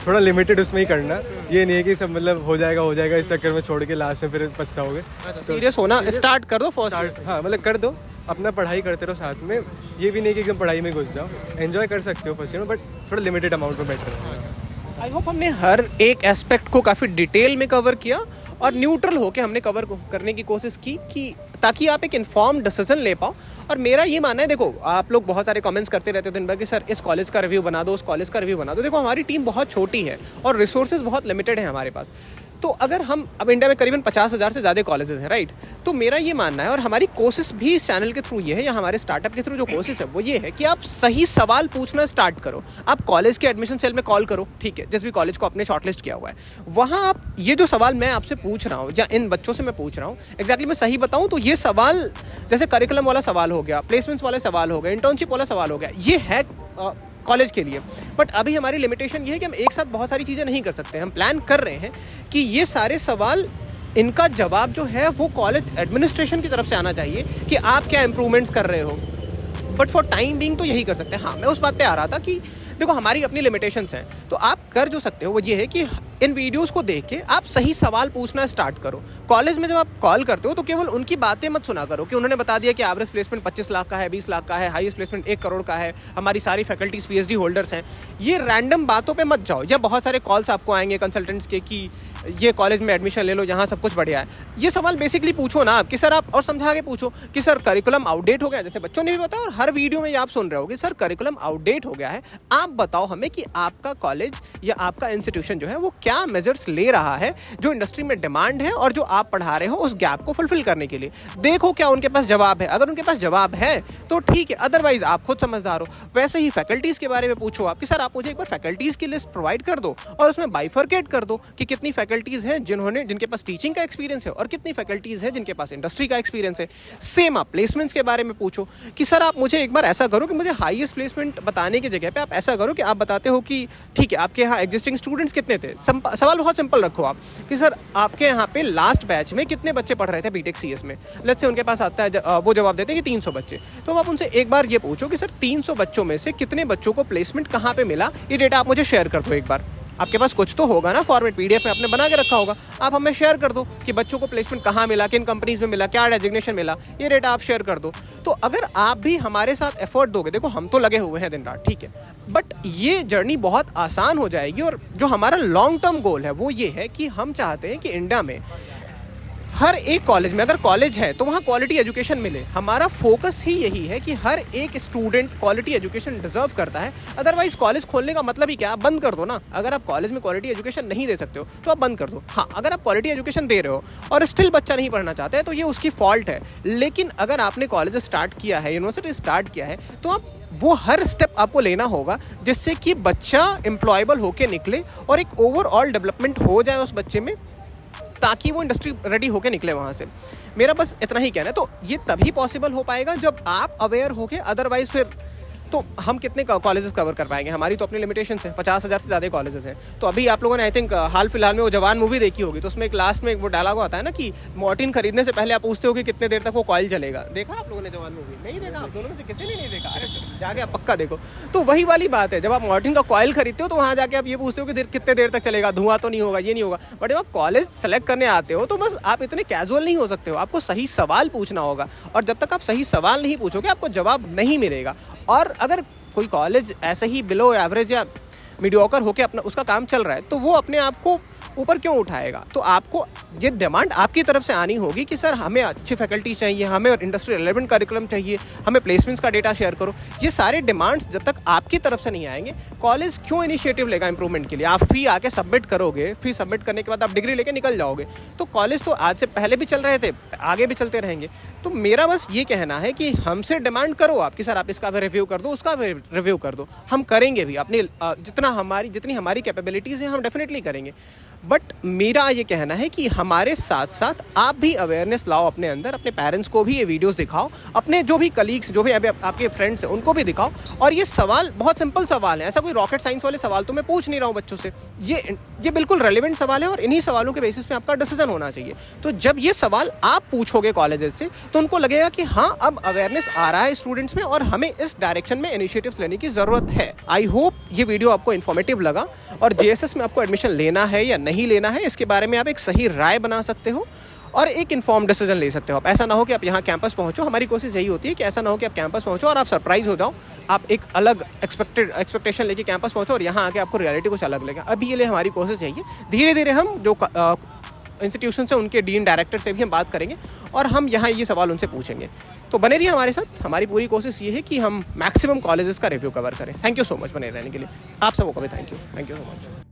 थोड़ा लिमिटेड उसमें ही करना, ये नहीं है कि सब मतलब हो जाएगा इस चक्कर में छोड़ के लास्ट में फिर पछताओगे। सीरियस होना स्टार्ट कर दो फर्स्ट। हाँ, मतलब कर दो, अपना पढ़ाई करते रहो साथ में। ये भी नहीं कि एकदम पढ़ाई में घुस जाओ, एंजॉय कर सकते हो फर्स्ट ईयर में, बट थोड़ा लिमिटेड अमाउंट में बेटर है। आई होप हमने हर एक एस्पेक्ट को काफ़ी डिटेल में कवर किया और न्यूट्रल होके हमने कवर करने की कोशिश की कि ताकि आप एक इन्फॉर्म डिसीजन ले पाओ। और मेरा ये मानना है, देखो आप लोग बहुत सारे कमेंट्स करते रहते हो दिन भर कि सर इस कॉलेज का रिव्यू बना दो, उस कॉलेज का रिव्यू बना दो। देखो हमारी टीम बहुत छोटी है और रिसोर्सेज बहुत लिमिटेड है हमारे पास। तो अगर हम अब इंडिया में करीबन 50,000 से ज़्यादा कॉलेजेस हैं, राइट, तो मेरा ये मानना है और हमारी कोशिश भी इस चैनल के थ्रू ये है या हमारे स्टार्टअप के थ्रू जो कोशिश है वो ये है कि आप सही सवाल पूछना स्टार्ट करो। आप कॉलेज के एडमिशन सेल में कॉल करो, ठीक है, जिस भी कॉलेज को आपने शॉर्टलिस्ट किया हुआ है, वहाँ आप ये जो सवाल मैं आपसे पूछ रहा हूँ या इन बच्चों से मैं पूछ रहा हूँ, एग्जैक्टली मैं सही बताऊँ तो ये सवाल जैसे करिकुलम वाला सवाल हो गया, प्लेसमेंट्स वाले सवाल हो गए, इंटर्नशिप वाला सवाल हो गया, ये है कॉलेज के लिए। बट अभी हमारी लिमिटेशन ये है कि हम एक साथ बहुत सारी चीज़ें नहीं कर सकते। हम प्लान कर रहे हैं कि ये सारे सवाल, इनका जवाब जो है वो कॉलेज एडमिनिस्ट्रेशन की तरफ से आना चाहिए कि आप क्या इंप्रूवमेंट्स कर रहे हो। बट फॉर टाइम बीइंग तो यही कर सकते हैं। हाँ, मैं उस बात पे आ रहा था कि देखो हमारी अपनी लिमिटेशंस हैं, तो आप कर जो सकते हो वो ये है कि इन वीडियोस को देख के आप सही सवाल पूछना स्टार्ट करो। कॉलेज में जब आप कॉल करते हो तो केवल उनकी बातें मत सुना करो कि उन्होंने बता दिया कि एवरेज प्लेसमेंट 25 लाख का है, 20 लाख का है, हाईएस्ट प्लेसमेंट 1 करोड़ का है, हमारी सारी फैकल्टीज PhD होल्डर्स हैं। ये रैंडम बातों पे मत जाओ। या बहुत सारे कॉल्स आपको आएंगे कंसल्टेंट्स के कि ये कॉलेज में एडमिशन ले लो, यहाँ सब कुछ बढ़िया है। ये सवाल बेसिकली पूछो ना आप कि सर आप, और समझा के पूछो कि सर करिकुलम आउटडेट हो गया, जैसे बच्चों ने भी बताया और हर वीडियो में ये आप सुन रहे हो कि सर करिकुलम आउटडेट हो गया है। आप बताओ हमें कि आपका कॉलेज या आपका इंस्टीट्यूशन जो है वो क्या मेजर्स ले रहा है जो इंडस्ट्री में डिमांड है और जो आप पढ़ा रहे हो उस गैप को फुलफिल करने के लिए। देखो क्या उनके पास जवाब है। अगर उनके पास जवाब है तो ठीक है, अदरवाइज आप खुद समझदार हो। वैसे ही फैकल्टीज़ के बारे में पूछो आप कि सर आप मुझे एक बार फैकल्टीज़ की लिस्ट प्रोवाइड कर दो और उसमें बाइफर्केट कर दो कि कितनी फैकल्टीज़ हैं जिनके पास टीचिंग का एक्सपीरियंस है और कितनी फैकल्टीज़ है जिनके पास इंडस्ट्री का एक्सपीरियंस है। सेम आप प्लेसमेंट्स के बारे में पूछो कि सर आप मुझे एक बार ऐसा करो कि मुझे हाईएस्ट प्लेसमेंट बताने की जगह पे आप ऐसा करो कि आप बताते हो कि ठीक है आपके यहाँ एग्जिस्टिंग स्टूडेंट्स कितने थे। सवाल बहुत सिंपल रखो आप कि सर आपके यहाँ पे लास्ट बैच में कितने बच्चे पढ़ रहे थे बीटेक CS में। लेट्स से उनके पास आता है, वो जवाब देते हैं कि 300 बच्चे। तो आप उनसे एक बार ये पूछो कि सर 300 बच्चों में से कितने बच्चों को प्लेसमेंट कहाँ पे मिला, ये डेटा आप मुझे शेयर कर दो एक बार। आपके पास कुछ तो होगा ना, फॉर्मेट PDF में आपने बना के रखा होगा, आप हमें शेयर कर दो कि बच्चों को प्लेसमेंट कहाँ मिला, किन कंपनीज में मिला, क्या डेजिग्नेशन मिला, ये डेटा आप शेयर कर दो। तो अगर आप भी हमारे साथ एफर्ट दोगे, देखो हम तो लगे हुए हैं दिन रात, ठीक है, बट ये जर्नी बहुत आसान हो जाएगी। और जो हमारा लॉन्ग टर्म गोल है वो ये है कि हम चाहते हैं कि इंडिया में हर एक कॉलेज में, अगर कॉलेज है तो वहाँ क्वालिटी एजुकेशन मिले। हमारा फोकस ही यही है कि हर एक स्टूडेंट क्वालिटी एजुकेशन डिजर्व करता है। अदरवाइज कॉलेज खोलने का मतलब ही क्या, आप बंद कर दो ना। अगर आप कॉलेज में क्वालिटी एजुकेशन नहीं दे सकते हो तो आप बंद कर दो। हाँ, अगर आप क्वालिटी एजुकेशन दे रहे हो और स्टिल बच्चा नहीं पढ़ना चाहता है तो ये उसकी फॉल्ट है। लेकिन अगर आपने कॉलेज स्टार्ट किया है, यूनिवर्सिटी स्टार्ट किया है, तो आप वो हर स्टेप आपको लेना होगा जिससे कि बच्चा एम्प्लॉयबल होके निकले और एक ओवरऑल डेवलपमेंट हो जाए उस बच्चे में, ताकि वो इंडस्ट्री रेडी होके निकले वहाँ से। मेरा बस इतना ही कहना है। तो ये तभी पॉसिबल हो पाएगा जब आप अवेयर होके, अदरवाइज फिर तो हम कितने कॉलेजेस कवर कर पाएंगे? हमारी तो अपनी लिमिटेशंस हैं, 50,000 से ज़्यादा कॉलेजेस हैं। तो अभी आप लोगों ने आई थिंक हाल फिलहाल में वो जवान मूवी देखी होगी, तो उसमें एक लास्ट में वो डायलॉग आता है ना कि मॉर्टिन खरीदने से पहले आप पूछते हो कि कितने देर तक वो कॉइल चलेगा। देखा आप लोगों ने जवान मूवी? नहीं देखा? आप दोनों में से किसी ने नहीं देखा? अरे जाके आप पक्का देखो। तो वही वाली बात है, जब आप मॉर्टिन का कॉइल खरीदते हो तो वहाँ जाके आप ये पूछते हो कि कितने देर तक चलेगा, धुआं तो नहीं होगा, ये नहीं होगा। बट जब आप कॉलेज सेलेक्ट करने आते हो तो बस आप इतने कैजुअल नहीं हो सकते हो, आपको सही सवाल पूछना होगा। और जब तक आप सही सवाल नहीं पूछोगे आपको जवाब नहीं मिलेगा। और अगर कोई कॉलेज ऐसे ही बिलो एवरेज या मीडियोकर होकर अपना उसका काम चल रहा है तो वो अपने आप को ऊपर क्यों उठाएगा? तो आपको ये डिमांड आपकी तरफ से आनी होगी कि सर हमें अच्छी फैकल्टी चाहिए, हमें इंडस्ट्री रिलेवेंट करिकुलम चाहिए, हमें प्लेसमेंट्स का डेटा शेयर करो। ये सारे डिमांड्स जब तक आपकी तरफ से नहीं आएंगे, कॉलेज क्यों इनिशिएटिव लेगा इंप्रूवमेंट के लिए? आप फी आके सबमिट करोगे, फी सबमिट करने के बाद आप डिग्री लेके निकल जाओगे। तो कॉलेज तो आज से पहले भी चल रहे थे, आगे भी चलते रहेंगे। तो मेरा बस ये कहना है कि हमसे डिमांड करो आप कि सर आप इसका भी रिव्यू कर दो, उसका भी रिव्यू कर दो। हम करेंगे भी, अपनी जितनी हमारी कैपेबिलिटीज़ हैं हम डेफिनेटली करेंगे। बट मेरा ये कहना है कि हमारे साथ साथ आप भी अवेयरनेस लाओ अपने अंदर, अपने पेरेंट्स को भी ये वीडियोस दिखाओ, अपने जो भी कलीग्स, जो भी अभी आपके फ्रेंड्स हैं उनको भी दिखाओ। और ये सवाल बहुत सिंपल सवाल है, ऐसा कोई रॉकेट साइंस वाले सवाल तो मैं पूछ नहीं रहा हूँ बच्चों से। ये बिल्कुल रेलिवेंट सवाल है और इन्हीं सवालों के बेसिस पे आपका डिसीजन होना चाहिए। तो जब ये सवाल आप पूछोगे कॉलेजेस से तो उनको लगेगा कि हाँ अब अवेयरनेस आ रहा है स्टूडेंट्स में और हमें इस डायरेक्शन में इनिशिएटिव्स लेने की ज़रूरत है। आई होप ये वीडियो आपको इन्फॉर्मेटिव लगा और JSS में आपको एडमिशन लेना है या नहीं लेना है इसके बारे में आप एक सही राय बना सकते हो और एक इन्फॉर्म डिसीजन ले सकते हो। आप ऐसा ना हो कि आप यहाँ कैंपस पहुँचो, हमारी कोशिश यही होती है कि ऐसा ना हो कि आप कैंपस पहुँचो और आप सरप्राइज हो जाओ, आप एक अलग एक्सपेक्टेशन लेके कैंपस पहुँचो और यहाँ आके आपको रियलिटी कुछ अलग लगे। अभी ये लिए हमारी कोशिश यही है। धीरे धीरे हम जो इंस्टीट्यूशन से उनके डीन डायरेक्टर से भी हम बात करेंगे और हम यहाँ ये सवाल उनसे पूछेंगे। तो बने रहिए हमारे साथ। हमारी पूरी कोशिश ये है कि हम मैक्सिमम कॉलेजेस का रिव्यू कवर करें। थैंक यू सो मच बने रहने के लिए। आप सबको भी थैंक यू सो मच।